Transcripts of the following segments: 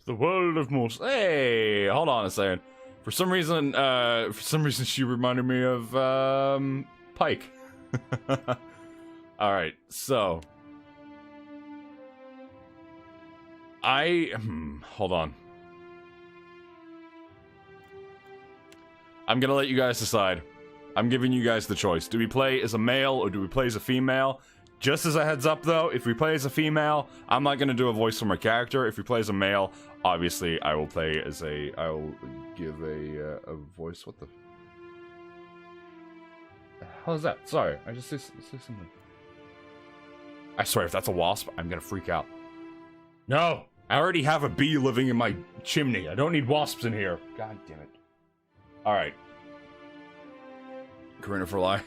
The world of Morse. Hey, hold on a second. For some reason she reminded me of Pike. All right, so hold on. I'm gonna let you guys decide. I'm giving you guys the choice. Do we play as a male or do we play as a female? Just as a heads up though, if we play as a female, I'm not gonna do a voice from our character. If we play as a male, obviously I will play as a, I will give a voice. What the hell is that? Sorry, I just say something. I swear, if that's a wasp, I'm gonna freak out. No, I already have a bee living in my chimney. I don't need wasps in here. God damn it. All right. Karina for lie.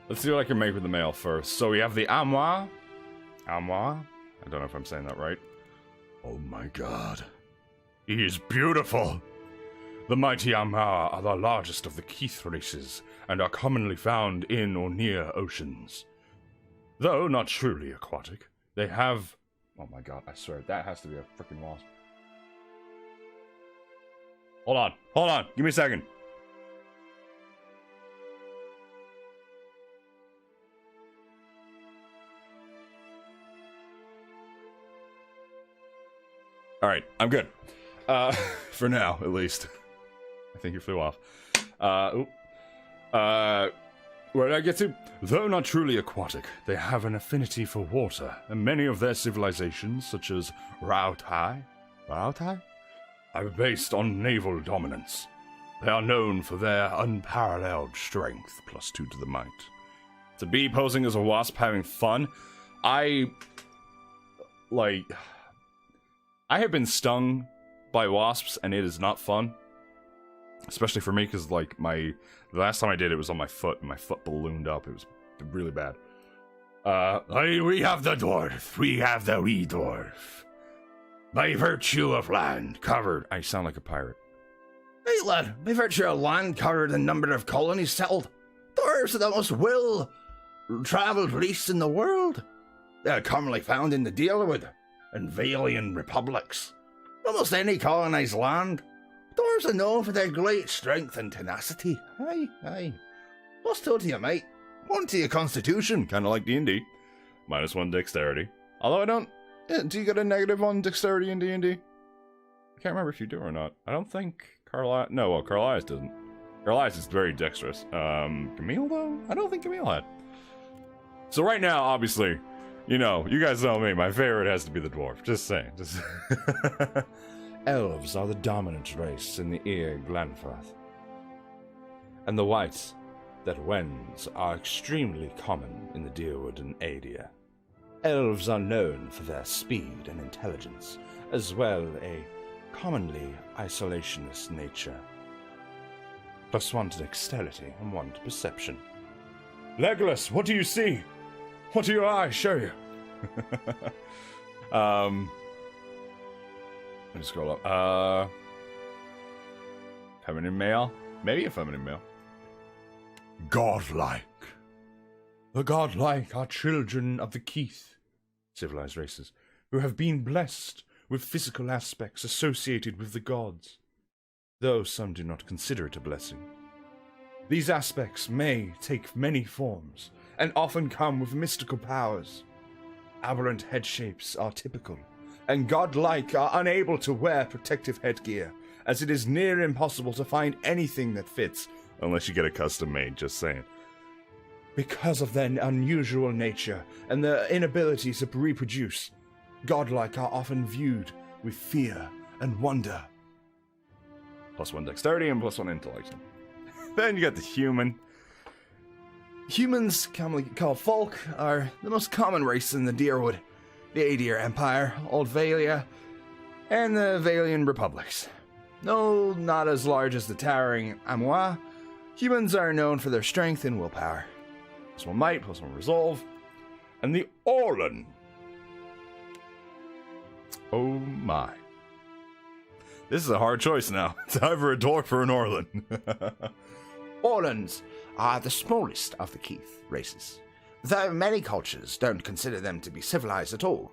Let's see what I can make with the male first. So we have the Amois. Amois? I don't know if I'm saying that right. Oh my god. He is beautiful. The mighty Amois are the largest of the Keith races and are commonly found in or near oceans. Though not truly aquatic, they have... Oh my god, I swear, that has to be a freaking wasp. Hold on, give me a second. Alright, I'm good. For now, at least. I think you flew off. Where did I get to? Though not truly aquatic, they have an affinity for water, and many of their civilizations, such as Rautai, are based on naval dominance. They are known for their unparalleled strength, +2 to the might. To be posing as a wasp having fun, I have been stung by wasps, and it is not fun. Especially for me, because, like, the last time I did it was on my foot, and my foot ballooned up. It was really bad. We have the dwarf. We have the wee dwarf. By virtue of land covered... I sound like a pirate. Hey, lad. By virtue of land covered and number of colonies settled, dwarves are the most well-travelled race in the world. They are commonly found in the Deadwood and Valian republics. Almost any colonized land, dwarves are known for their great strength and tenacity. Aye. +2 to you, mate. 1 to your constitution. Kind of like D&D. -1 dexterity. Although I don't... do you get a negative on dexterity in D&D? I can't remember if you do or not. I don't think Carlisle... No, well, Carlisle doesn't. Carlisle is very dexterous. Camille, though? I don't think Camille had. So right now, obviously, you know, you guys know me. My favorite has to be the dwarf. Just saying. Just... Elves are the dominant race in the Ear Glanforth. And the whites that wends are extremely common in the Deerwood and Adia. Elves are known for their speed and intelligence, as well a commonly isolationist nature. +1 to dexterity and 1 to perception. Legolas, what do you see? What do your eyes show you? Let me scroll up. Feminine male? Maybe a feminine male. Godlike. The godlike are children of the Keith, civilized races, who have been blessed with physical aspects associated with the gods, though some do not consider it a blessing. These aspects may take many forms, and often come with mystical powers. Aberrant head shapes are typical, and godlike are unable to wear protective headgear, as it is near impossible to find anything that fits, unless you get a custom made, just saying. Because of their unusual nature and their inability to reproduce, godlike are often viewed with fear and wonder. +1 dexterity and +1 intellect. Then you got the human. Humans, commonly called folk, are the most common race in the Deerwood, the Adir Empire, Old Valia, and the Valian republics. Though not as large as the towering Amois, humans are known for their strength and willpower. +1 might, +1 resolve. And the Orlan. Oh my. This is a hard choice now. It's either a dwarf or an Orlan. Orlans are the smallest of the Keith races, though many cultures don't consider them to be civilized at all.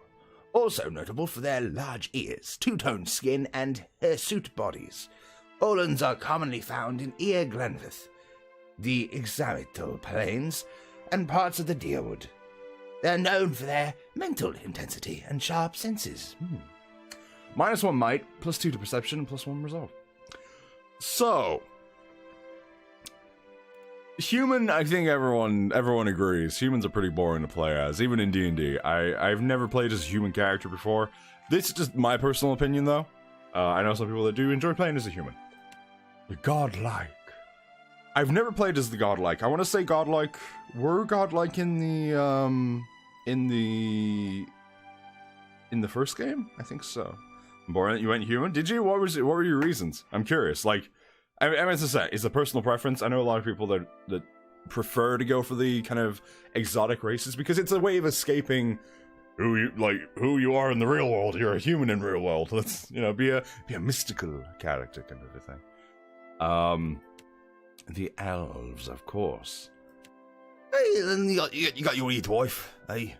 Also notable for their large ears, two-tone skin, and hirsute bodies. Olans are commonly found in Ear Glenfith, the Examital Plains, and parts of the Deerwood. They're known for their mental intensity and sharp senses. -1 might, +2 to perception, +1 resolve. So, human, I think everyone agrees. Humans are pretty boring to play as, even in D&D. I've never played as a human character before. This is just my personal opinion, though. I know some people that do enjoy playing as a human. The godlike. I've never played as the godlike. I want to say godlike. Were godlike in the first game? I think so. Boring, you went human? Did you? What were your reasons? I'm curious. Like, I mean, as I say, it's a personal preference. I know a lot of people that prefer to go for the kind of exotic races because it's a way of escaping who you are in the real world. You're a human in the real world. Let's be a mystical character kind of a thing. The elves, of course. Hey, then you got your wee dwarf, hey.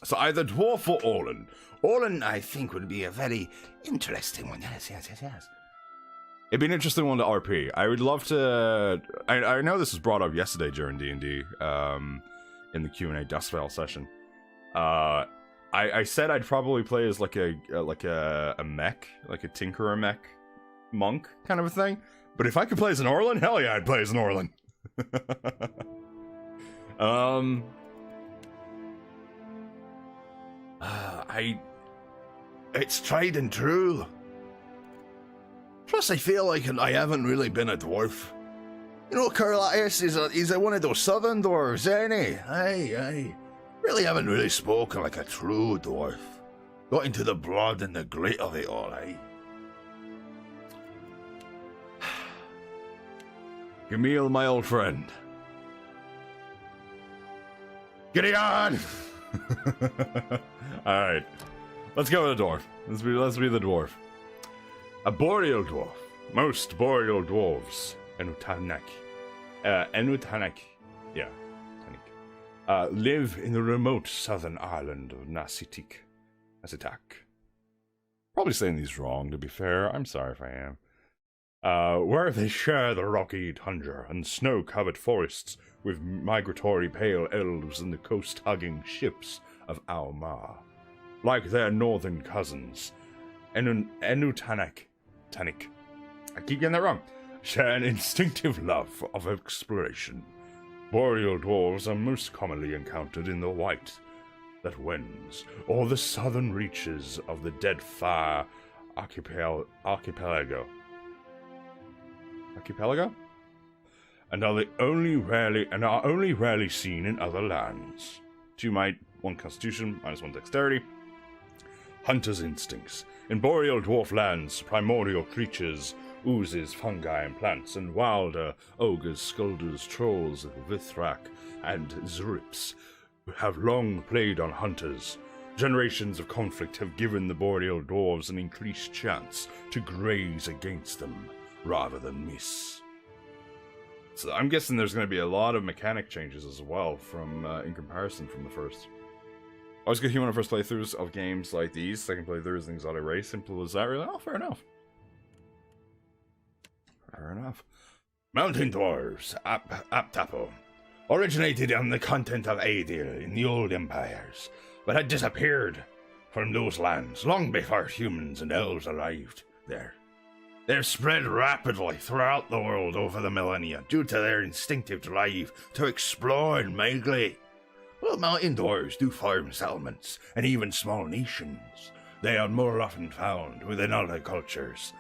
So either dwarf or Orlan. Orlan, I think, would be a very interesting one. Yes. It'd be an interesting one to RP. I would love to. I know this was brought up yesterday during D&D, in the Q&A Dustveil session. I said I'd probably play as like a mech, like a tinkerer mech monk kind of a thing. But if I could play as an Orlan, hell yeah, I'd play as an Orlan. It's tried and true. Plus, I feel like I haven't really been a dwarf. You know, Carlias is one of those southern dwarves, ain't he? Aye. Really haven't really spoken like a true dwarf. Got into the blood and the grit of it all, eh? Gamil, my old friend. Get on! Alright. Let's go with the dwarf. Let's be the dwarf. A boreal dwarf. Most boreal dwarves. Enutanak. Yeah. Live in the remote southern island of Nasitak. Probably saying these wrong, to be fair. I'm sorry if I am. Where they share the rocky tundra and snow-covered forests with migratory pale elves and the coast-hugging ships of Almar. Like their northern cousins, Enutanak, I keep getting that wrong, share an instinctive love of exploration. Boreal dwarves are most commonly encountered in the white that winds, or the southern reaches of the Deadfire archipelago. And are only rarely seen in other lands. 2 might, 1 constitution, -1 dexterity. Hunter's instincts. In boreal dwarf lands, primordial creatures, oozes, fungi, and plants, and wilder ogres, skulders, trolls, Vithrak, and Zurips have long played on hunters. Generations of conflict have given the boreal dwarves an increased chance to graze against them rather than miss. So I'm guessing there's going to be a lot of mechanic changes as well from in comparison from the first. I always get human on first playthroughs of games like these. Second playthroughs and exotic race. Simple as that, really. Oh, fair enough. Mountain dwarves, Aptapo, originated on the continent of Aedil in the old empires, but had disappeared from those lands long before humans and elves arrived there. They've spread rapidly throughout the world over the millennia due to their instinctive drive to explore and migrate. Well, mountain dwarves do form settlements and even small nations. They are more often found within other cultures.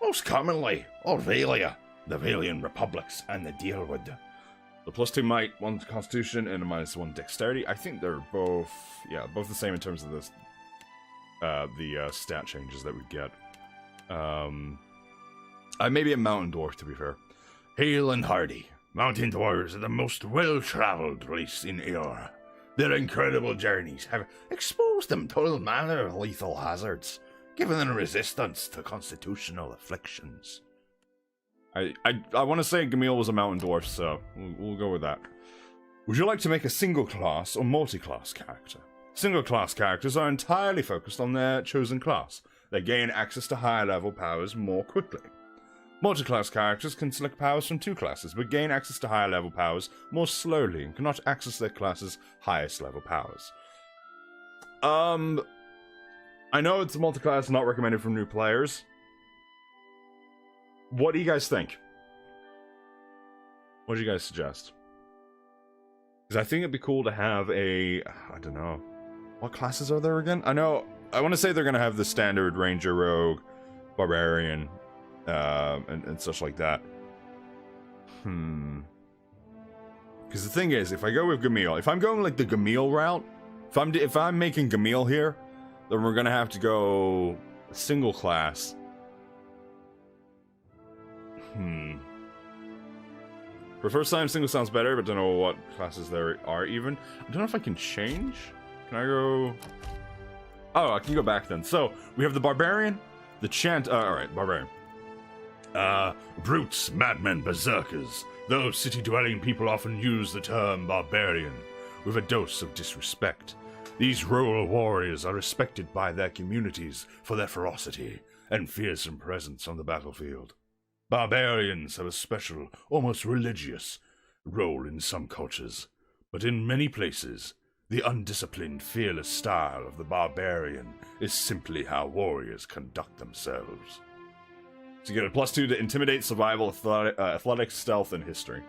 Most commonly, Orvalia, the Valian Republics, and the Deerwood. The +2 might, 1 constitution, and a -1 dexterity. I think they're both the same in terms of this, the stat changes that we get. I may be a mountain dwarf, to be fair. Hale and hardy, mountain dwarves are the most well-travelled race in Eora. Their incredible journeys have exposed them to all manner of lethal hazards, giving them resistance to constitutional afflictions. I want to say Gamil was a mountain dwarf, so we'll go with that. Would you like to make a single class or multi-class character? Single-class characters are entirely focused on their chosen class. They gain access to higher-level powers more quickly. Multi-class characters can select powers from 2 classes, but gain access to higher-level powers more slowly and cannot access their class's highest-level powers. I know it's multi-class, not recommended for new players. What do you guys think? What do you guys suggest? Because I think it'd be cool to have I don't know. What classes are there again? I want to say they're going to have the standard Ranger, Rogue, Barbarian, and such like that. Because the thing is, if I go with Gamil, if I'm going like the Gamil route, if I'm making Gamil here, then we're going to have to go single class. For first time, single sounds better, but don't know what classes there are even. I don't know if I can change. Can I go... Oh, I can go back then. So, we have the Barbarian, the alright, Barbarian. Brutes, madmen, berserkers. Though city-dwelling people often use the term barbarian with a dose of disrespect. These rural warriors are respected by their communities for their ferocity and fearsome presence on the battlefield. Barbarians have a special, almost religious, role in some cultures, but in many places, the undisciplined, fearless style of the barbarian is simply how warriors conduct themselves. So you get a +2 to Intimidate, Survival, Athletics, Stealth, and History.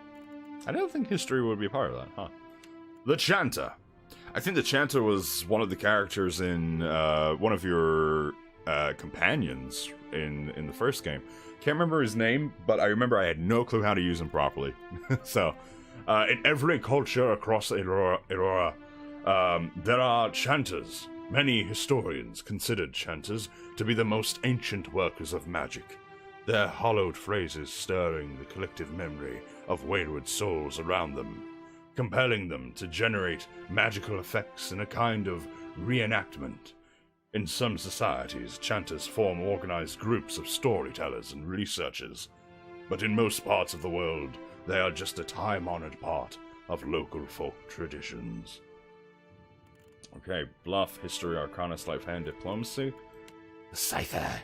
I don't think History would be a part of that, huh? The Chanter. I think the Chanter was one of the characters in one of your companions in the first game. Can't remember his name, but I remember I had no clue how to use him properly. So, in every culture across Aurora, there are chanters. Many historians considered chanters to be the most ancient workers of magic, their hallowed phrases stirring the collective memory of wayward souls around them, compelling them to generate magical effects in a kind of reenactment. In some societies, chanters form organized groups of storytellers and researchers, but in most parts of the world, they are just a time-honored part of local folk traditions. Okay, Bluff, History, Arcana, Sleight of Hand, Diplomacy. The Cypher.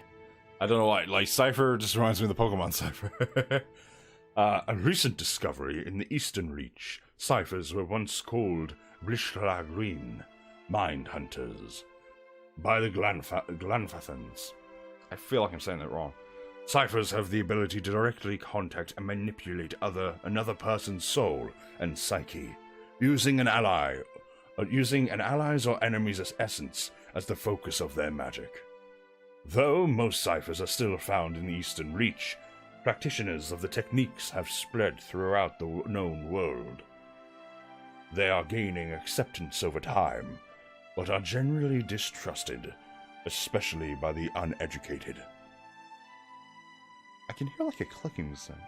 I don't know why, like, Cypher just reminds me of the Pokemon Cypher. A recent discovery in the Eastern Reach. Cyphers were once called Blishlagrin, Mind Hunters, by the Glanfathans. I feel like I'm saying that wrong. Ciphers have the ability to directly contact and manipulate another person's soul and psyche, using an ally's or enemy's essence as the focus of their magic. Though most ciphers are still found in the Eastern Reach, practitioners of the techniques have spread throughout the known world. They are gaining acceptance over time, but are generally distrusted, especially by the uneducated. I can hear like a clicking sound.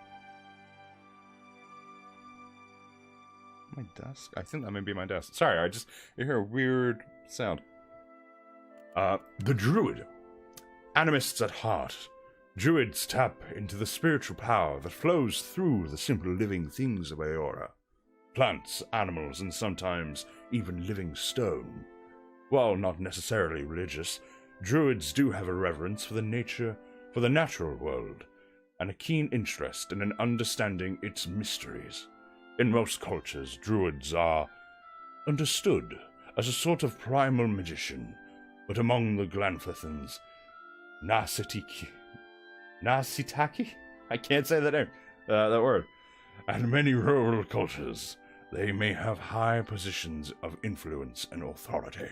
My desk? I think that may be my desk. Sorry, I hear a weird sound. The Druid. Animists at heart. Druids tap into the spiritual power that flows through the simple living things of Aora. Plants, animals, and sometimes even living stone. While not necessarily religious, Druids do have a reverence for the natural world, and a keen interest in understanding its mysteries. In most cultures, Druids are understood as a sort of primal magician, but among the Glanfathans, Nasitaki? I can't say that word. And many rural cultures, they may have high positions of influence and authority.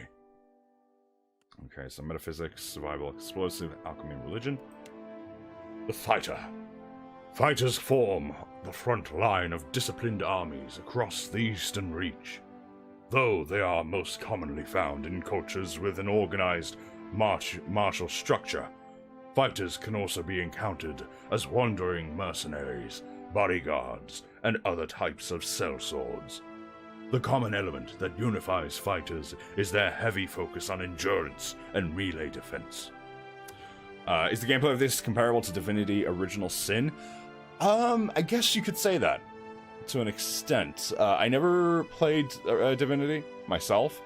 Okay, so metaphysics, survival, explosive, alchemy, and religion. The Fighter. Fighters form the front line of disciplined armies across the Eastern Reach. Though they are most commonly found in cultures with an organized martial structure, fighters can also be encountered as wandering mercenaries, bodyguards, and other types of sellswords. The common element that unifies fighters is their heavy focus on endurance and melee defense. Is the gameplay of this comparable to Divinity Original Sin? I guess you could say that, to an extent. I never played Divinity myself,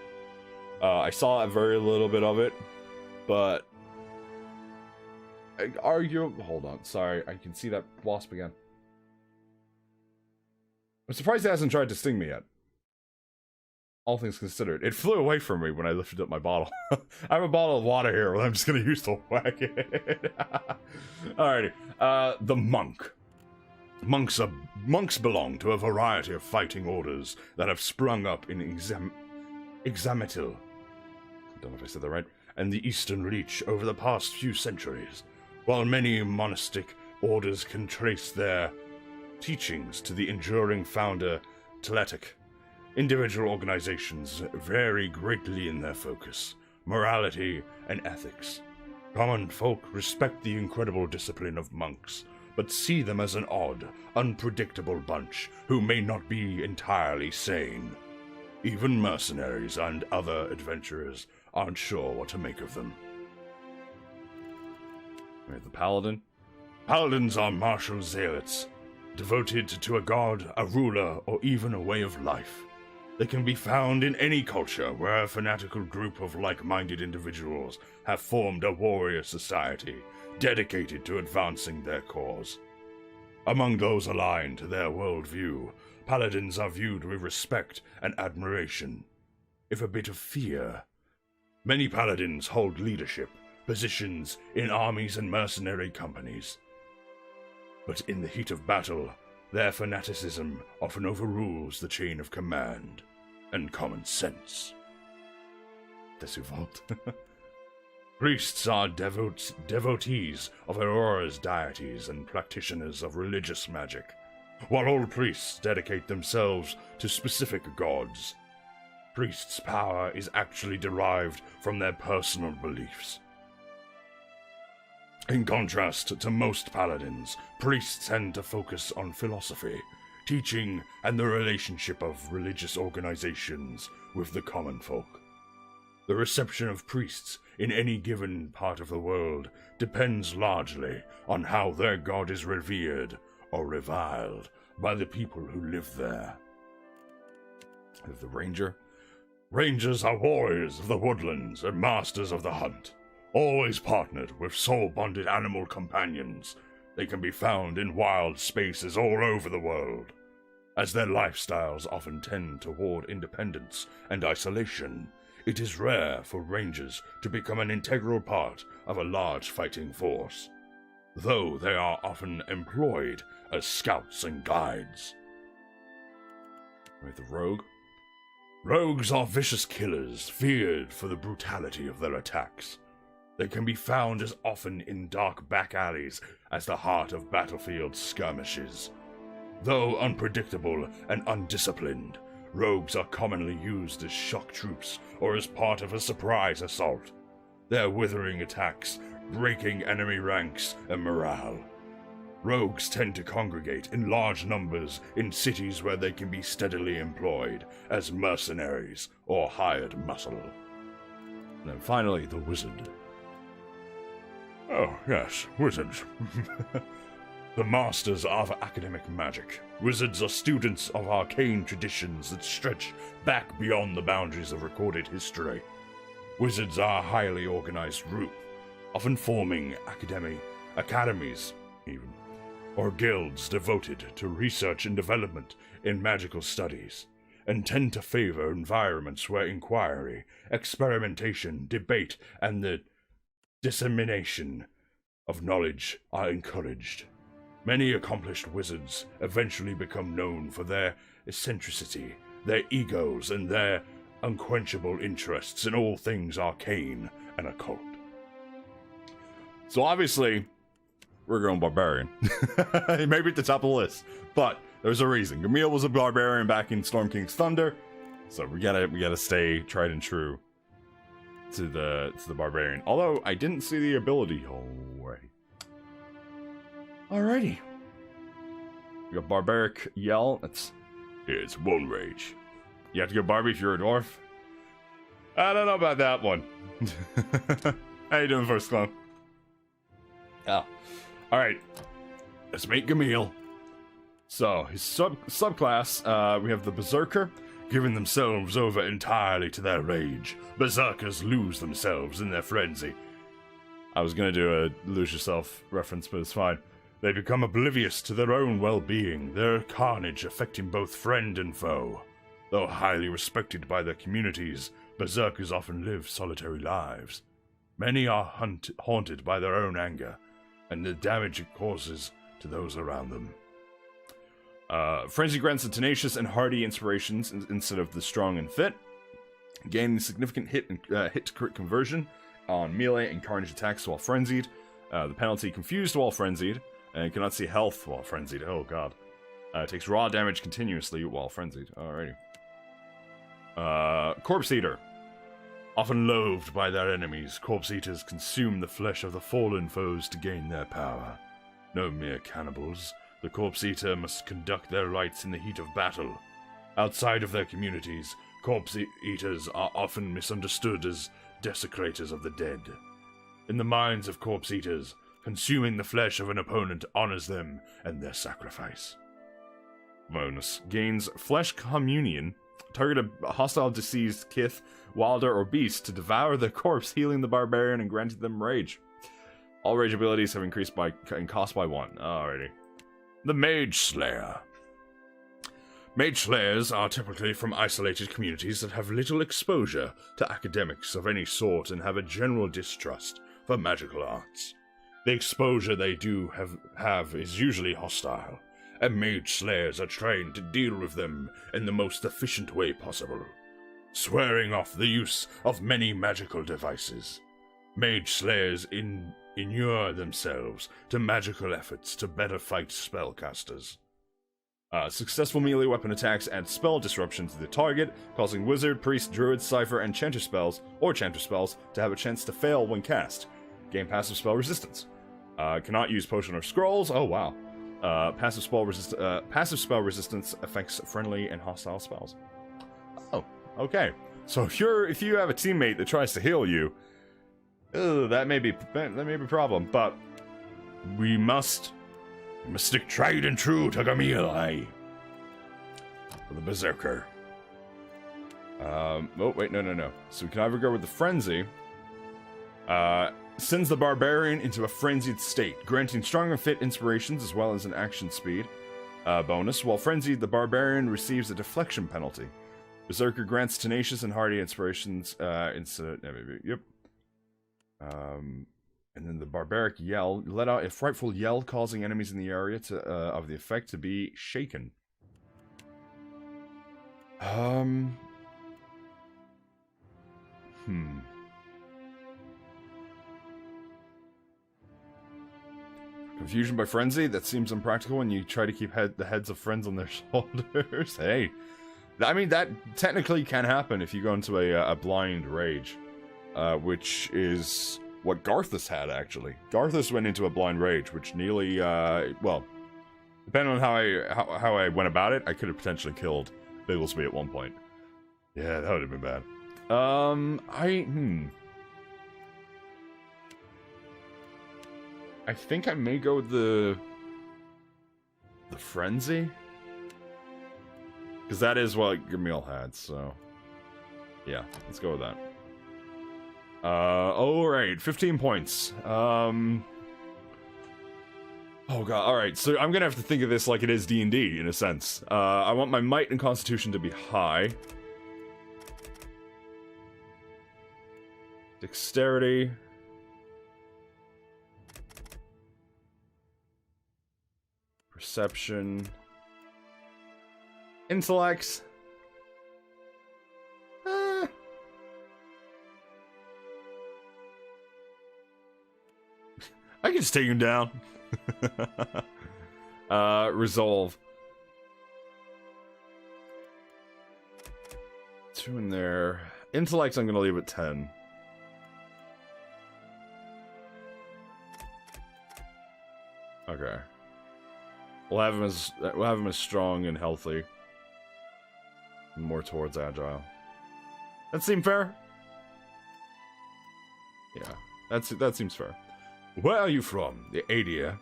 I saw a very little bit of it, but hold on, sorry, I can see that wasp again. I'm surprised it hasn't tried to sting me yet. All things considered. It flew away from me when I lifted up my bottle. I have a bottle of water here that I'm just gonna use to whack it. Alrighty. The monk. Monks belong to a variety of fighting orders that have sprung up in Examitil. I don't know if I said that right. And the Eastern Reach over the past few centuries. While many monastic orders can trace their teachings to the enduring founder Teletic, individual organizations vary greatly in their focus, morality, and ethics. Common folk respect the incredible discipline of monks, but see them as an odd, unpredictable bunch who may not be entirely sane. Even mercenaries and other adventurers aren't sure what to make of them. We have the paladin. Paladins are martial zealots, devoted to a god, a ruler, or even a way of life. They can be found in any culture where a fanatical group of like-minded individuals have formed a warrior society dedicated to advancing their cause. Among those aligned to their worldview, paladins are viewed with respect and admiration, if a bit of fear. Many paladins hold leadership positions in armies and mercenary companies. But in the heat of battle, their fanaticism often overrules the chain of command and common sense. Desuvault. Priests are devotees of Aurora's deities and practitioners of religious magic, while all priests dedicate themselves to specific gods. Priests' power is actually derived from their personal beliefs. In contrast to most paladins, priests tend to focus on philosophy, teaching, and the relationship of religious organizations with the common folk. The reception of priests in any given part of the world depends largely on how their god is revered or reviled by the people who live there. The ranger. Rangers are warriors of the woodlands and masters of the hunt. Always partnered with soul-bonded animal companions, they can be found in wild spaces all over the world. As their lifestyles often tend toward independence and isolation, it is rare for rangers to become an integral part of a large fighting force, though they are often employed as scouts and guides. With the rogue. Rogues are vicious killers, feared for the brutality of their attacks. They can be found as often in dark back alleys as the heart of battlefield skirmishes. Though unpredictable and undisciplined, rogues are commonly used as shock troops or as part of a surprise assault, their withering attacks breaking enemy ranks and morale. Rogues tend to congregate in large numbers in cities where they can be steadily employed as mercenaries or hired muscle. And then finally, the wizard. Oh, yes, wizards. The masters of academic magic. Wizards are students of arcane traditions that stretch back beyond the boundaries of recorded history. Wizards are a highly organized group, often forming academies, even, or guilds devoted to research and development in magical studies, and tend to favor environments where inquiry, experimentation, debate, and the dissemination of knowledge are encouraged. Many accomplished wizards eventually become known for their eccentricity, their egos, and their unquenchable interests in all things arcane and occult. So obviously, we're going barbarian. Maybe at the top of the list, but there's a reason. Gamil was a barbarian back in Storm King's Thunder, so we gotta stay tried and true to the barbarian. Although I didn't see the ability. Oh wait. Alrighty. We got barbaric yell. It's one rage. You have to go Barbie if you're a dwarf. I don't know about that one. How you doing, First Clone? Oh. Alright. Let's make Gamil. So, his subclass, we have the Berserker. giving themselves over entirely to their rage. Berserkers lose themselves in their frenzy. I was gonna do a lose yourself reference, but it's fine. They become oblivious to their own well-being, their carnage affecting both friend and foe. Though highly respected by their communities, berserkers often live solitary lives. Many are haunted by their own anger, and the damage it causes to those around them. Frenzy grants the tenacious and hardy inspirations instead of the strong and fit. Gaining significant hit to crit conversion on melee and carnage attacks while frenzied. The penalty confused while frenzied, and cannot see health while frenzied. Oh god. Takes raw damage continuously while frenzied. Alrighty. Corpse Eater. Often loathed by their enemies, Corpse Eaters consume the flesh of the fallen foes to gain their power. No mere cannibals, the Corpse Eater must conduct their rites in the heat of battle. Outside of their communities, Corpse Eaters are often misunderstood as desecrators of the dead. In the minds of Corpse Eaters, consuming the flesh of an opponent honors them and their sacrifice. Bonus. Gains Flesh Communion. Target a hostile deceased kith, wilder, or beast to devour their corpse, healing the barbarian and granting them rage. All rage abilities have increased in cost by 1. Alrighty. The Mage Slayer. Mage Slayers are typically from isolated communities that have little exposure to academics of any sort and have a general distrust for magical arts. The exposure they do have is usually hostile, and Mage Slayers are trained to deal with them in the most efficient way possible, swearing off the use of many magical devices. Mage Slayers inure themselves to magical efforts to better fight spellcasters. Successful melee weapon attacks add spell disruption to the target, causing wizard, priest, druid, cipher, and chanter spells to have a chance to fail when cast. Gain passive spell resistance. Cannot use potion or scrolls. Oh wow. Passive spell resistance affects friendly and hostile spells. Oh, okay. So if you have a teammate that tries to heal you, that may be a problem. But we must stick tried and true to Gamilai for the Berserker. Oh wait, no. So we can either go with the Frenzy. Sends the Barbarian into a frenzied state, granting strong and fit inspirations as well as an action speed bonus. While frenzied, the Barbarian receives a deflection penalty. Berserker grants tenacious and hardy inspirations yep. And then the Barbaric Yell, let out a frightful yell causing enemies in the area of the effect to be shaken. Confusion by frenzy? That seems impractical when you try to keep the heads of friends on their shoulders. Hey, I mean, that technically can happen if you go into a blind rage, which is what Garthus had, actually. Garthus went into a blind rage, which nearly, well, depending on how I went about it, I could have potentially killed Bigglesby at one point. Yeah, that would have been bad. I think I may go with the Frenzy, because that is what Gamil had, so yeah, let's go with that. Alright, 15 points. Oh god, alright, so I'm gonna have to think of this like it is D&D, in a sense. I want my might and constitution to be high. Dexterity. Perception. Intellect. I can just take him down. Resolve. 2 in there. Intellect I'm gonna leave at 10. Okay. We'll have him as strong and healthy. More towards agile. That seem fair? Yeah, that seems fair. Where are you from? The Adia.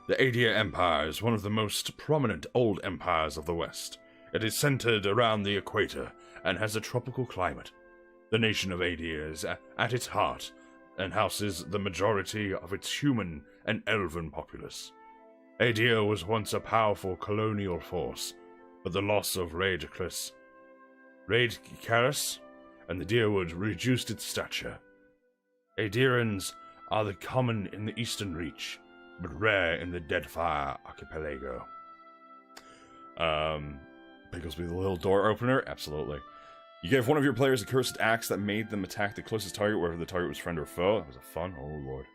The Adia Empire is one of the most prominent old empires of the West. It is centered around the equator and has a tropical climate. The nation of Adir is at its heart and houses the majority of its human and elven populace. Adir was once a powerful colonial force, but the loss of Raidcaris and the Deerwood reduced its stature. Adirans are common in the Eastern Reach, but rare in the Deadfire archipelago. Pickles with a little door opener? Absolutely. You gave one of your players a cursed axe that made them attack the closest target, whether the target was friend or foe. That was a fun. Oh lord.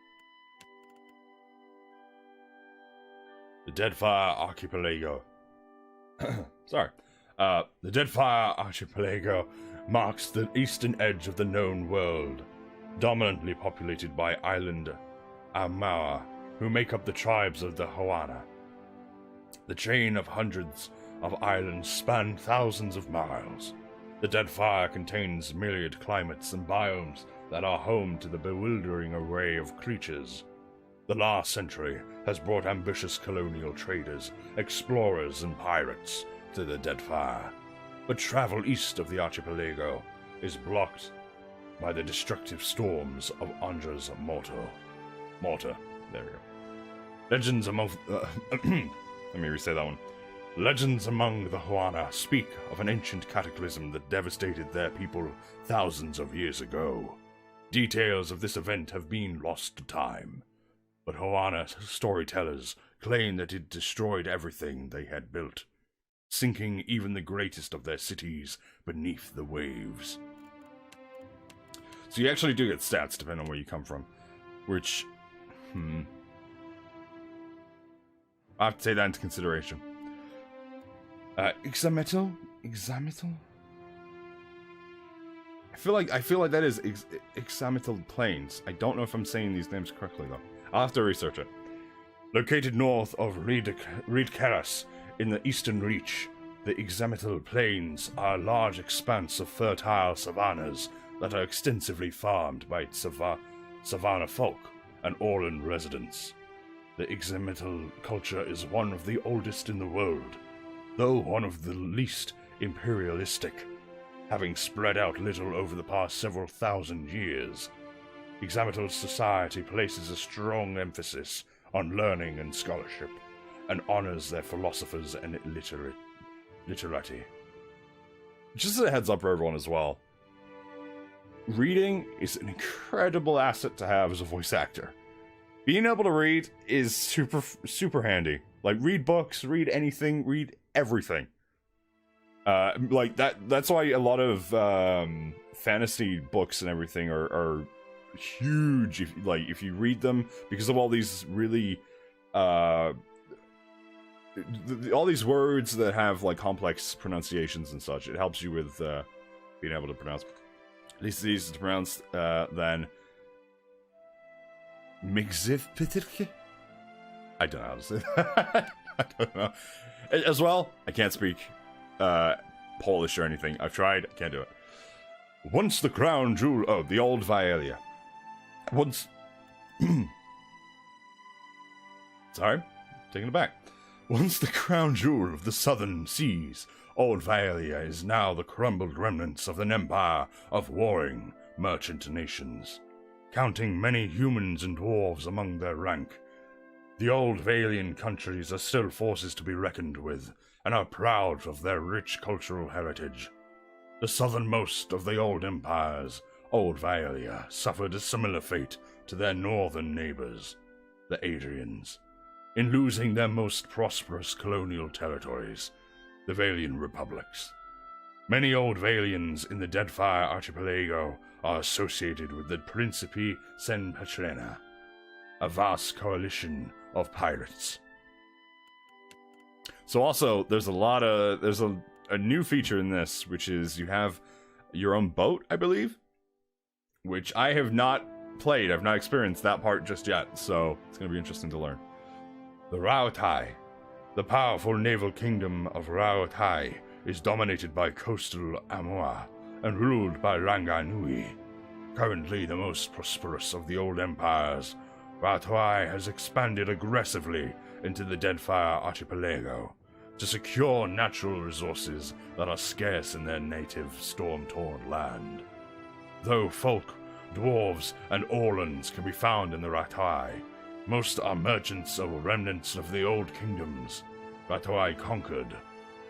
The Deadfire archipelago. Sorry. The Deadfire archipelago marks the eastern edge of the known world, dominantly populated by island Amawa, who make up the tribes of the Hoana. The chain of hundreds of islands span thousands of miles. The Deadfire contains myriad climates and biomes that are home to the bewildering array of creatures. The last century has brought ambitious colonial traders, explorers, and pirates to the Deadfire, but travel east of the archipelago is blocked by the destructive storms of Andra's Mortar. There we go. Legends among... let me re-say that one. Legends among the Hoana speak of an ancient cataclysm that devastated their people thousands of years ago. Details of this event have been lost to time, but Hoana storytellers claim that it destroyed everything they had built, sinking even the greatest of their cities beneath the waves. So you actually do get stats depending on where you come from, which, I have to take that into consideration. Exametal? I feel like that is Exametal Plains. I don't know if I'm saying these names correctly though. I'll have to research it. Located north of Raidcaris in the Eastern Reach, the Exametal Plains are a large expanse of fertile savannas that are extensively farmed by savanna folk and Orlan residents. The Exametal culture is one of the oldest in the world, though one of the least imperialistic, having spread out little over the past several thousand years. Exametal society places a strong emphasis on learning and scholarship, and honors their philosophers and literati. Just as a heads up for everyone as well, reading is an incredible asset to have as a voice actor. Being able to read is super handy. Like, read books, read anything, read everything. Like, that's why a lot of fantasy books and everything are huge, if you read them, because of all these really, all these words that have, like, complex pronunciations and such. It helps you with being able to pronounce. At least it's easier to pronounce than Migzivpitirke? I don't know how to say that. I don't know. As well, I can't speak Polish or anything. I've tried, I can't do it. Once the crown jewel... Oh, the old Vaelia. Once... Sorry, taking it back. Once the crown jewel of the southern seas, old Vaelia is now the crumbled remnants of an empire of warring merchant nations, counting many humans and dwarves among their rank. The old Vaelian countries are still forces to be reckoned with, and are proud of their rich cultural heritage. The southernmost of the old empires, old Vaelia, suffered a similar fate to their northern neighbors, the Adrians, in losing their most prosperous colonial territories, the Vaelian republics. Many old Vaelians in the Deadfire archipelago are associated with the Principi Sen Patrena, a vast coalition of pirates. So also, there's a new feature in this, which is you have your own boat, I believe, which I have not played. I've not experienced that part just yet, so it's going to be interesting to learn. The Rautai, the powerful naval kingdom of Rautai, is dominated by coastal Amoa and ruled by Ranganui. Currently the most prosperous of the old empires, Rautai has expanded aggressively into the Deadfire archipelago, to secure natural resources that are scarce in their native storm-torn land. Though folk, dwarves, and orlans can be found in the Rathai, most are merchants or remnants of the old kingdoms Rathai conquered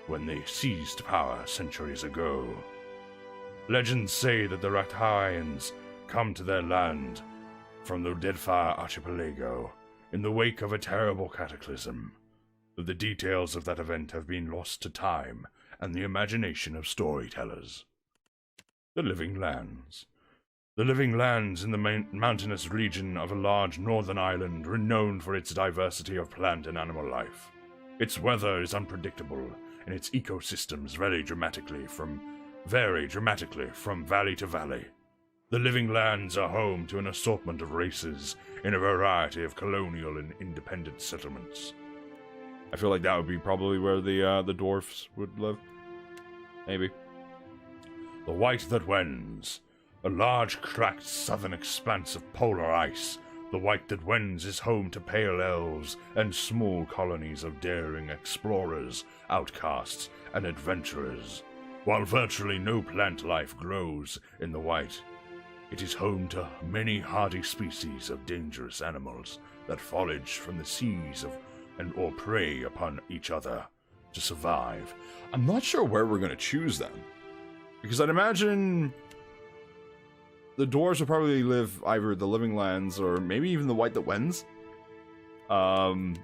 when they seized power centuries ago. Legends say that the Rathaians come to their land from the Deadfire archipelago in the wake of a terrible cataclysm, though the details of that event have been lost to time and the imagination of storytellers. The Living Lands. The Living Lands in the mountainous region of a large northern island renowned for its diversity of plant and animal life. Its weather is unpredictable, and its ecosystems vary dramatically from valley to valley. The Living Lands are home to an assortment of races in a variety of colonial and independent settlements. I feel like that would be probably where the dwarfs would live. Maybe. The White That Wends. A large, cracked southern expanse of polar ice, the White That Wends is home to pale elves and small colonies of daring explorers, outcasts, and adventurers. While virtually no plant life grows in the White, it is home to many hardy species of dangerous animals that forage from the seas or prey upon each other to survive. I'm not sure where we're going to choose them, because I'd imagine the dwarves would probably live either the Living Lands or maybe even the White That Wends. Old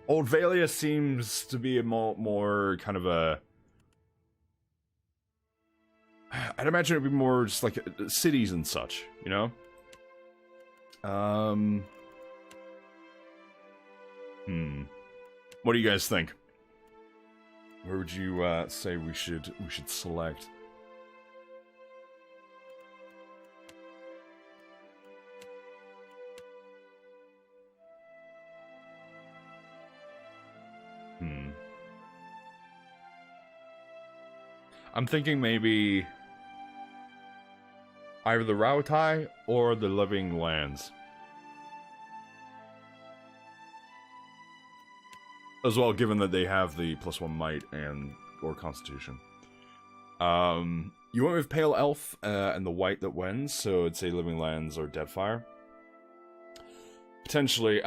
Valia seems to be a more kind of a... I'd imagine it'd be more just like cities and such, you know? What do you guys think? Where would you say we should select? I'm thinking maybe either the Rautai or the Living Lands. As well, given that they have the +1 might or constitution. You went with Pale Elf and the White That Wends, so I'd say Living Lands or Deadfire. Potentially,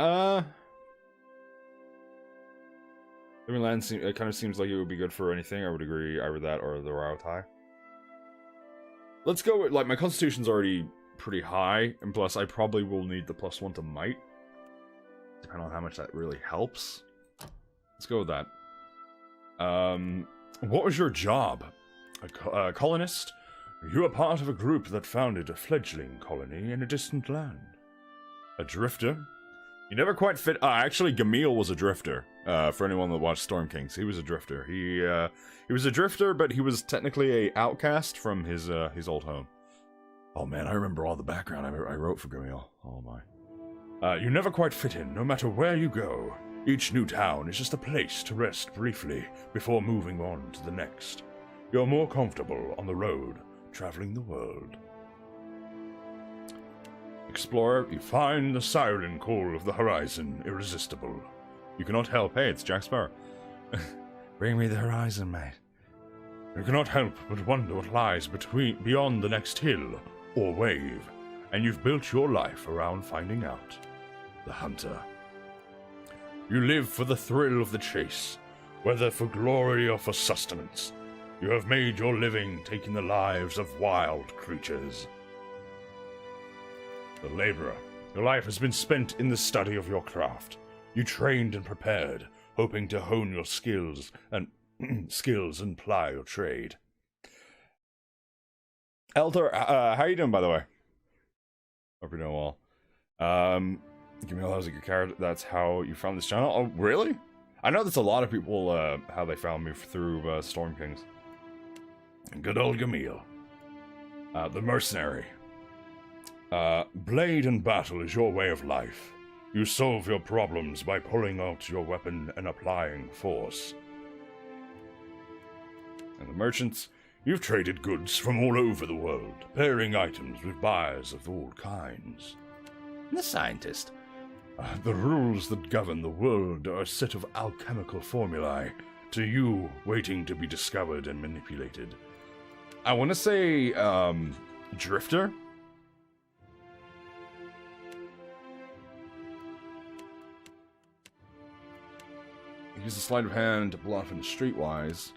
Living Lands, it kind of seems like it would be good for anything. I would agree, either that or the Rautai. Let's go with, like, my constitution's already pretty high, and plus I probably will need the +1 to might, depending on how much that really helps. Let's go with that. What was your job? A colonist? You were part of a group that founded a fledgling colony in a distant land. A drifter? You never quite fit... actually, Gamil was a drifter. For anyone that watched Storm Kings, he was a drifter. He was a drifter, but he was technically a outcast from his old home. Oh man, I remember all the background I wrote for Gamil. Oh my. You never quite fit in, no matter where you go. Each new town is just a place to rest briefly before moving on to the next. You're more comfortable on the road, traveling the world. Explorer, you find the siren call of the horizon irresistible. You cannot help... Hey, it's Jack Sparrow. Bring me the horizon, mate. You cannot help but wonder what lies beyond the next hill or wave, and you've built your life around finding out. The hunter. You live for the thrill of the chase, whether for glory or for sustenance. You have made your living taking the lives of wild creatures. The laborer. Your life has been spent in the study of your craft. You trained and prepared, hoping to hone your skills and ply your trade. Elder, how you doing, by the way? Hope you're doing well. Give me a how's it your character. That's how you found this channel. Oh, really? I know that's a lot of people how they found me through Storm Kings. Good old Gamil. The mercenary. Blade and battle is your way of life. You solve your problems by pulling out your weapon and applying force. And the merchants, you've traded goods from all over the world, pairing items with buyers of all kinds. And the scientist. The rules that govern the world are a set of alchemical formulae, to you waiting to be discovered and manipulated. I want to say, Drifter? Use a sleight of hand to bluff in streetwise.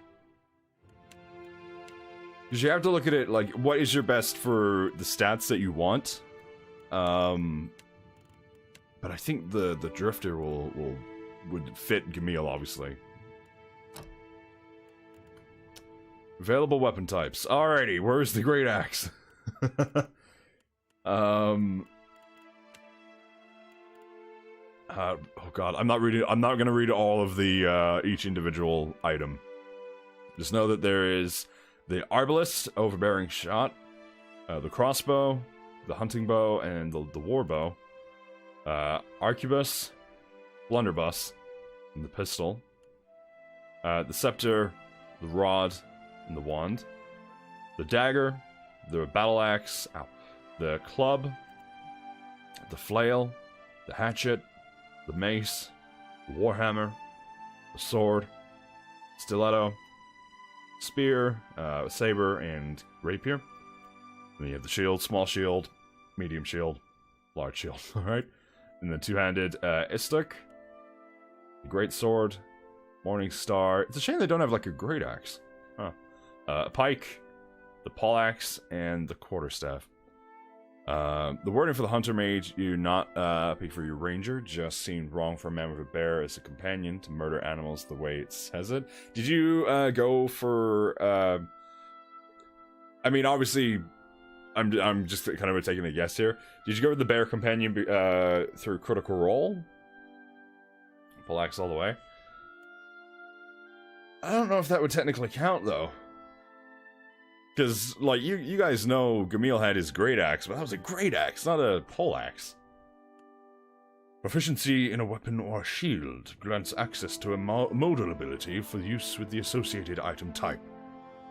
Because you have to look at it like, what is your best for the stats that you want? But I think the Drifter would fit Gamil, obviously. Available weapon types. Alrighty, where's the Great Axe? Oh god, I'm not gonna read all of the each individual item. Just know that there is the Arbalist, overbearing shot, the crossbow, the hunting bow, and the war bow. Arquebus, blunderbuss, and the pistol. The scepter, the rod, and the wand. The dagger, the battle axe, the club, the flail, the hatchet, the mace, the warhammer, the sword, stiletto, spear, saber, and rapier. Then you have the shield, small shield, medium shield, large shield, alright? And the two-handed istuk, the great sword, morning star. It's a shame they don't have like a great axe. Huh. A pike, the poleaxe, and the quarterstaff. The wording for the hunter mage, you not pick for your ranger, just seemed wrong for a man with a bear as a companion to murder animals the way it says it. Did you go for I mean, obviously I'm just kind of taking a guess here. Did you go with the bear companion through critical role? Poleaxe all the way. I don't know if that would technically count though. Because, like, you guys know Gamil had his great axe, but that was a great axe, not a poleaxe. Proficiency in a weapon or shield grants access to a modal ability for use with the associated item type.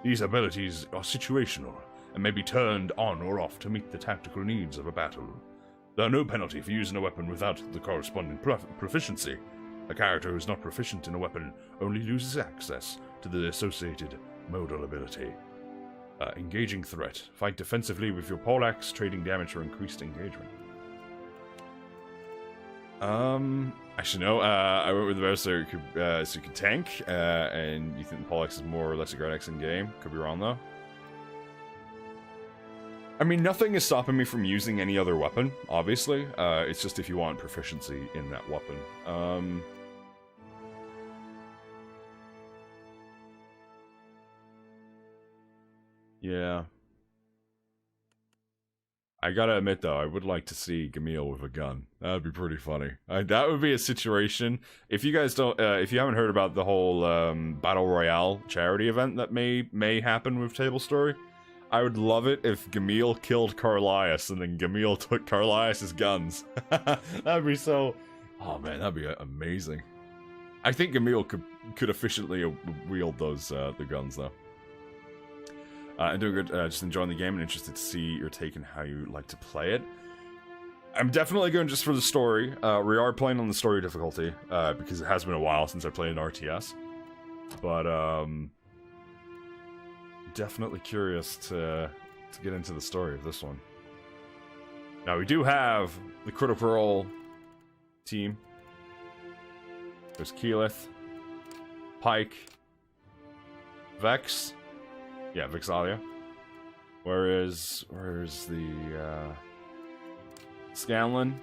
These abilities are situational and may be turned on or off to meet the tactical needs of a battle. There are no penalty for using a weapon without the corresponding proficiency. A character who is not proficient in a weapon only loses access to the associated modal ability. Engaging threat. Fight defensively with your poleaxe, trading damage for increased engagement. Actually no, I went with the bear so you could tank, and you think the poleaxe is more or less a great axe in game. Could be wrong though. I mean, nothing is stopping me from using any other weapon, obviously. It's just if you want proficiency in that weapon. Yeah. I gotta admit, though, I would like to see Gamil with a gun. That would be pretty funny. That would be a situation. If you guys don't, if you haven't heard about the whole Battle Royale charity event that may happen with Table Story, I would love it if Gamil killed Carlias and then Gamil took Carlias' guns. That'd be so... Oh man, that'd be amazing. I think Gamil could efficiently wield those the guns, though. I'm doing good, just enjoying the game and interested to see your take and how you like to play it. I'm definitely going just for the story. We are playing on the story difficulty, because it has been a while since I played an RTS. But, definitely curious to get into the story of this one. Now, we do have the Critical Role team. There's Keyleth, Pike, Vex. Yeah, Vexalia. Where's the Scanlan?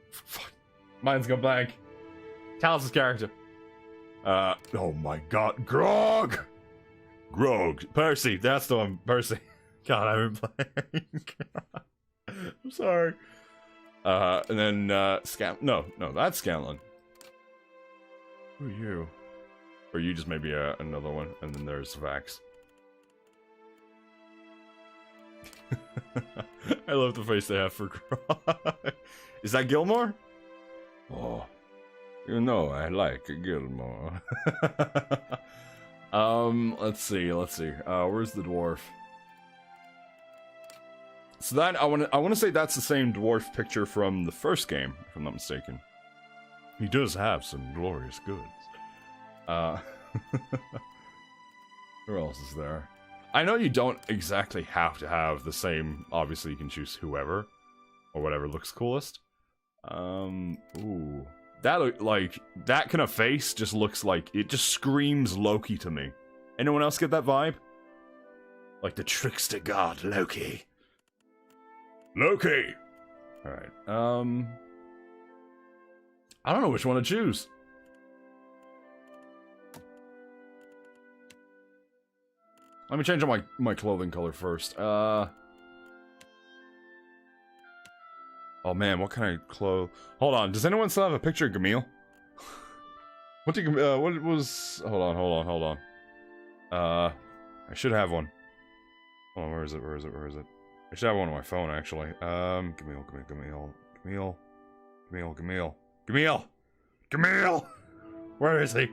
Fuck. Mine's gone blank. Talos' character. Oh my god, Grog! Percy, that's the one, Percy. God, I've been playing. I'm sorry. And then, no, that's Scanlan. Who are you? Or you just maybe another one, and then there's Vax. I love the face they have for Grog. Is that Gilmore? Oh, you know I like Gilmore. Let's see. Where's the dwarf? So that I want to say that's the same dwarf picture from the first game, if I'm not mistaken. He does have some glorious goods. Who else is there? I know you don't exactly have to have the same. Obviously, you can choose whoever or whatever looks coolest. Ooh, that kind of face just looks like it just screams Loki to me. Anyone else get that vibe? Like the trickster god Loki. Loki. All right. I don't know which one to choose. Let me change up my clothing color first. Oh man, what kind of clothes? Hold on, does anyone still have a picture of Gamil? What was? Hold on. I should have one. Hold on, where is it? I should have one on my phone actually. Gamil. Where is he?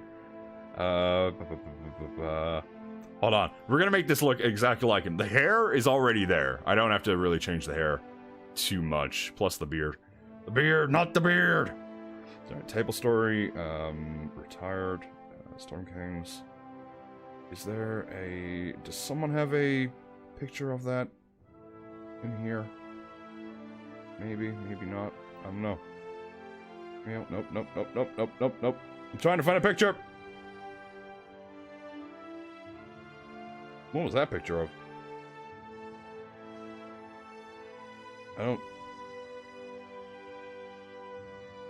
Hold on. We're gonna make this look exactly like him. The hair is already there. I don't have to really change the hair too much. Plus the beard. The beard, not the beard! Sorry, table story, retired, Storm Kings. Is there a... Does someone have a picture of that in here? Maybe, maybe not. I don't know. Nope. I'm trying to find a picture! What was that picture of? I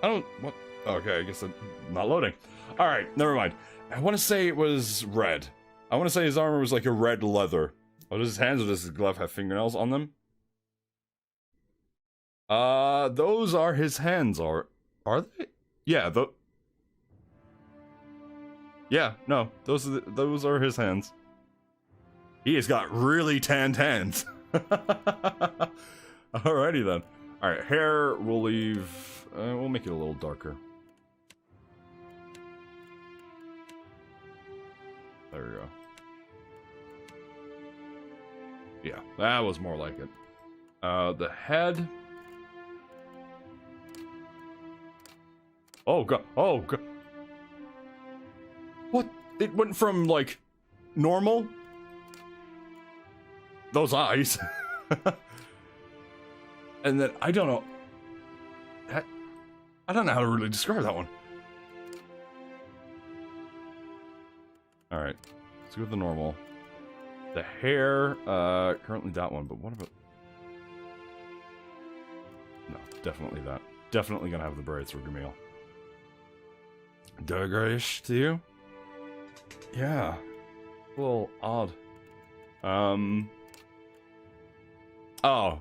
don't, what? Okay, I guess I'm not loading. Alright, never mind. I want to say it was red. I want to say his armor was like a red leather. Oh, does his hands or does his glove have fingernails on them? Those are his hands, are they? Yeah, yeah, no, those are his hands. He has got really tanned hands. Alrighty then. Alright, hair we'll leave... we'll make it a little darker. There we go. Yeah, that was more like it. The head... Oh god, oh god. What? It went from, like, normal... Those eyes. And then, I don't know. I don't know how to really describe that one. Alright. Let's go with the normal. The hair, currently that one, but what about... No, definitely that. Definitely gonna have the braids for Gamil. Dark-ish to you? Yeah. A little odd. Oh.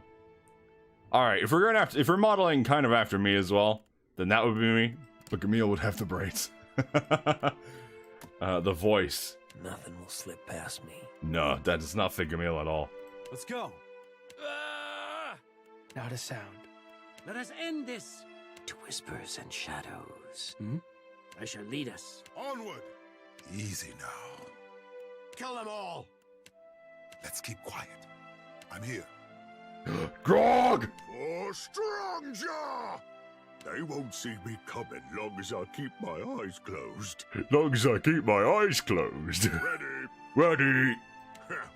Alright, if we're modeling kind of after me as well, then that would be me. But Gamil would have the braids. The voice. Nothing will slip past me. No, that does not fit Gamil at all. Let's go. Not a sound. Let us end this. To whispers and shadows. I shall lead us. Onward! Easy now. Kill them all. Let's keep quiet. I'm here. Grog! For Strong Jaw! They won't see me coming long as I keep my eyes closed. Long as I keep my eyes closed. Ready? Ready.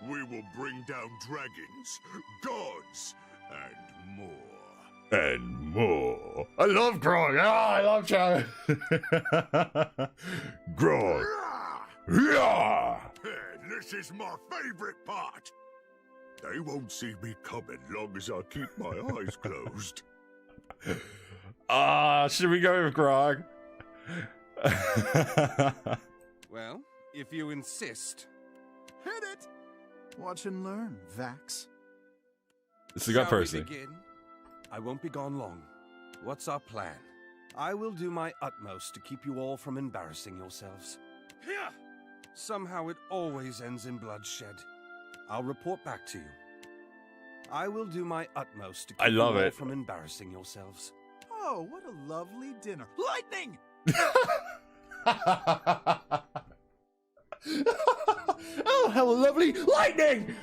We will bring down dragons, gods, and more. And more. I love Grog. Ah, I love Chad. Grog. Yeah. This is my favorite part. They won't see me coming long as I keep my eyes closed. Should we go with Grog? Well, if you insist. Hit it! Watch and learn, Vax. This is got Shall we Percy. begin? I won't be gone long. What's our plan? I will do my utmost to keep you all from embarrassing yourselves. Here! Somehow it always ends in bloodshed. I'll report back to you. I will do my utmost to keep love you all it. from embarrassing yourselves. Oh, what a lovely dinner. Lightning! Oh, how lovely! Lightning!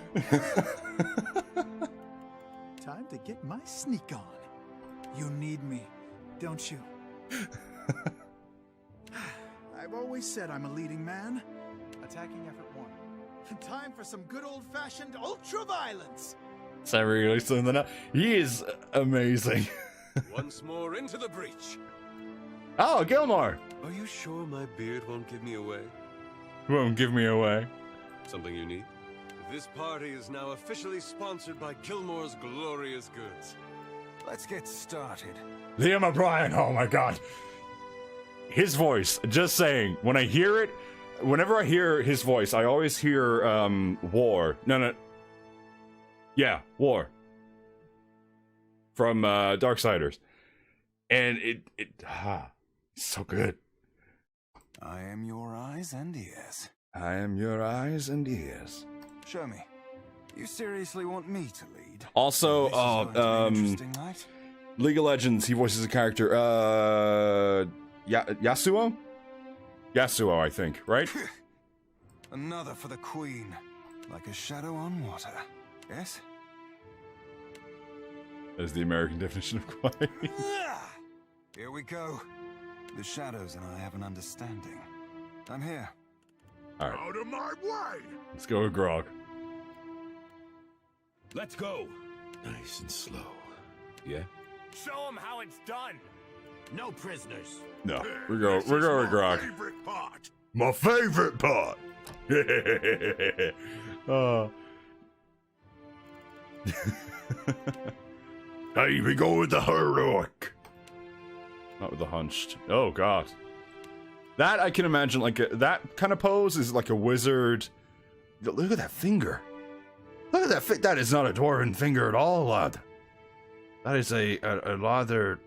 Time Sneak on. You need me, don't you? I've always said I'm a leading man. Attacking effort 1. Time for some good old-fashioned ultra-violence. So really something up. He is amazing. Once more into the breach. Oh, Gilmore! Are you sure my beard won't give me away? Won't give me away. Something you need? This party is now officially sponsored by Gilmore's Glorious Goods. Let's get started. Liam O'Brien, oh my god. His voice, just saying, when I hear it, whenever I hear his voice, I always hear, War. No. Yeah, War. From, Darksiders. And so good. I am your eyes and ears. I am your eyes and ears. Show me. You seriously want me to lead? Also, This is going to be an interesting night. League of Legends, he voices a character, Yasuo? Yasuo, I think, right? Another for the queen. Like a shadow on water. Yes? That is the American definition of quiet. Here we go. The shadows and I have an understanding. I'm here. Alright, Out of my way! let's go with Grog. Let's go. Nice and slow. Yeah? Show them how it's done. No prisoners. No, we're going with Grog. Favorite part. My favorite part! Hey, we go with the heroic. Not with the hunched. Oh god. That I can imagine, like, that kind of pose is like a wizard. Look at that finger. Look at that that is not a dwarven finger at all, lad. That is a rather...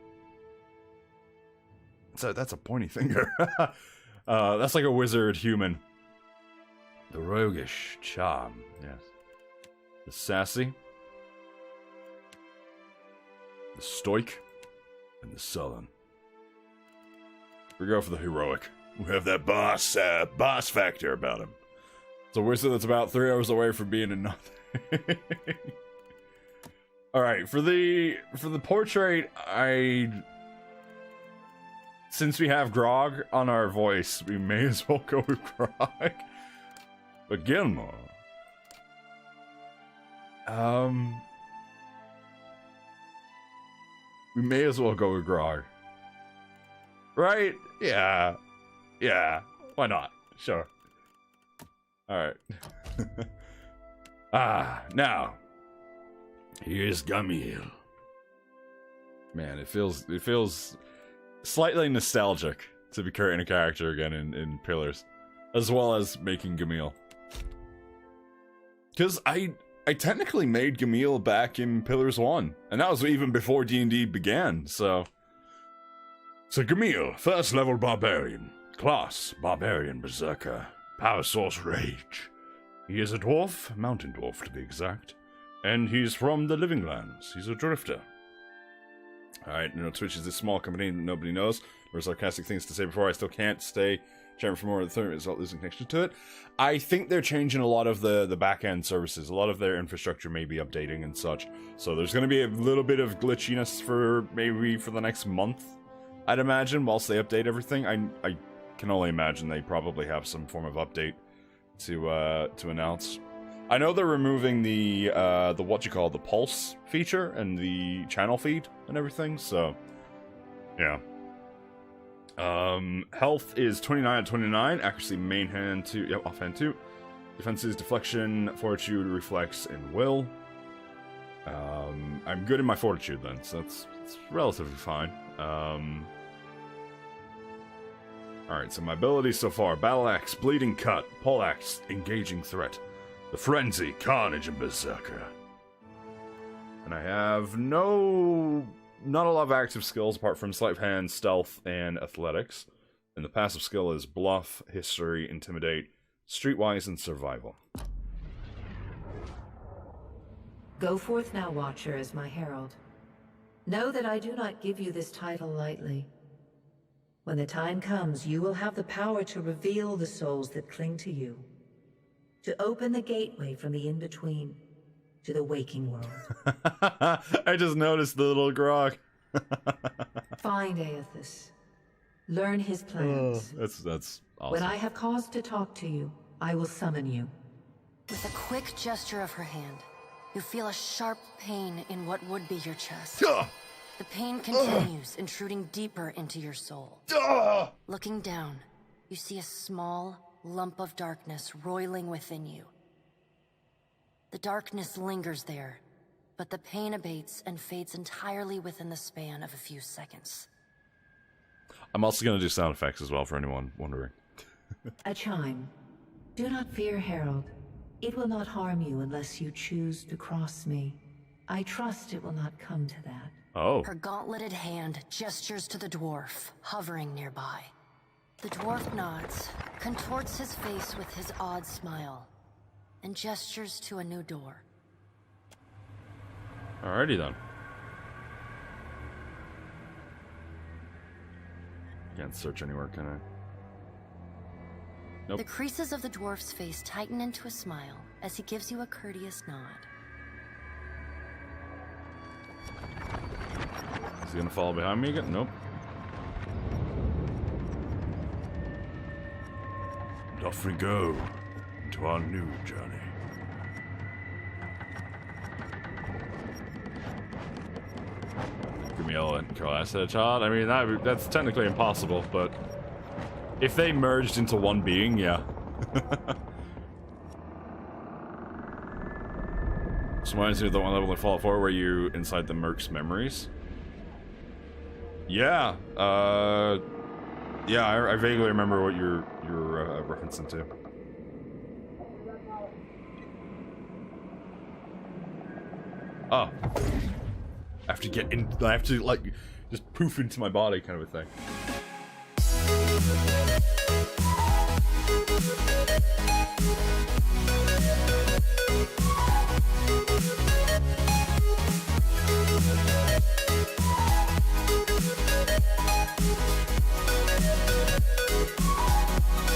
That's a pointy finger. That's like a wizard human. The roguish charm, yes. The sassy. The stoic. And the sullen. We go for the heroic. We have that boss factor about him. It's a wizard that's about 3 hours away from being a nothing. Alright, for the portrait, since we have Grog on our voice, we may as well go with Grog. But Gilmore. We may as well go with Grog. Right? Yeah. Yeah. Why not? Sure. Alright. Now. Here's Gamil. Man, it feels slightly nostalgic to be creating a character again in Pillars. As well as making Gamil. Because I technically made Gamil back in Pillars 1. And that was even before D&D began, so... So Gamil, first level barbarian. Class, barbarian berserker. Power source rage. He is a dwarf, mountain dwarf to be exact. And he's from the Living Lands. He's a drifter. Alright, Twitch is this small company that nobody knows. There were sarcastic things to say before. I still can't stay chairman for more than 30 minutes without losing connection to it. I think they're changing a lot of the back-end services. A lot of their infrastructure may be updating and such. So there's going to be a little bit of glitchiness for the next month, I'd imagine, whilst they update everything. I can only imagine they probably have some form of update to announce. I know they're removing the the pulse feature and the channel feed and everything, so yeah. Health is 29 out of 29, accuracy main hand 2, yep, offhand 2. Defenses, deflection, fortitude, reflex, and will. I'm good in my fortitude then, so it's relatively fine. Alright, so my abilities so far: Battle Axe, Bleeding Cut, Pole Axe, Engaging Threat, the Frenzy, Carnage, and Berserker. And I have not a lot of active skills apart from Sleight of Hand, Stealth, and Athletics. And the passive skill is Bluff, History, Intimidate, Streetwise, and Survival. Go forth now, Watcher, as my herald. Know that I do not give you this title lightly. When the time comes, you will have the power to reveal the souls that cling to you, to open the gateway from the in-between, to the waking world. I just noticed the little grog. Find Aethys. Learn his plans. That's awesome. When I have cause to talk to you, I will summon you. With a quick gesture of her hand, you feel a sharp pain in what would be your chest. The pain continues, intruding deeper into your soul. Looking down, you see a small lump of darkness roiling within you. The darkness lingers there, but the pain abates and fades entirely within the span of a few seconds. I'm also going to do sound effects as well for anyone wondering. A chime. Do not fear, Herald. It will not harm you unless you choose to cross me. I trust it will not come to that. Oh. Her gauntleted hand gestures to the dwarf, hovering nearby. The dwarf nods, contorts his face with his odd smile, and gestures to a new door. Alrighty then. Can't search anywhere, can I? Nope. The creases of the dwarf's face tighten into a smile as he gives you a courteous nod. Is he gonna follow behind me again? Nope. And off we go into our new journey. Camille and Colasset child. I mean, that's technically impossible, but if they merged into one being, yeah. This reminds me of the one level in Fallout 4 where you inside the Merc's memories. Yeah, yeah, I vaguely remember what you're referencing to. Oh. I have to get in, I have to, like, just poof into my body kind of a thing.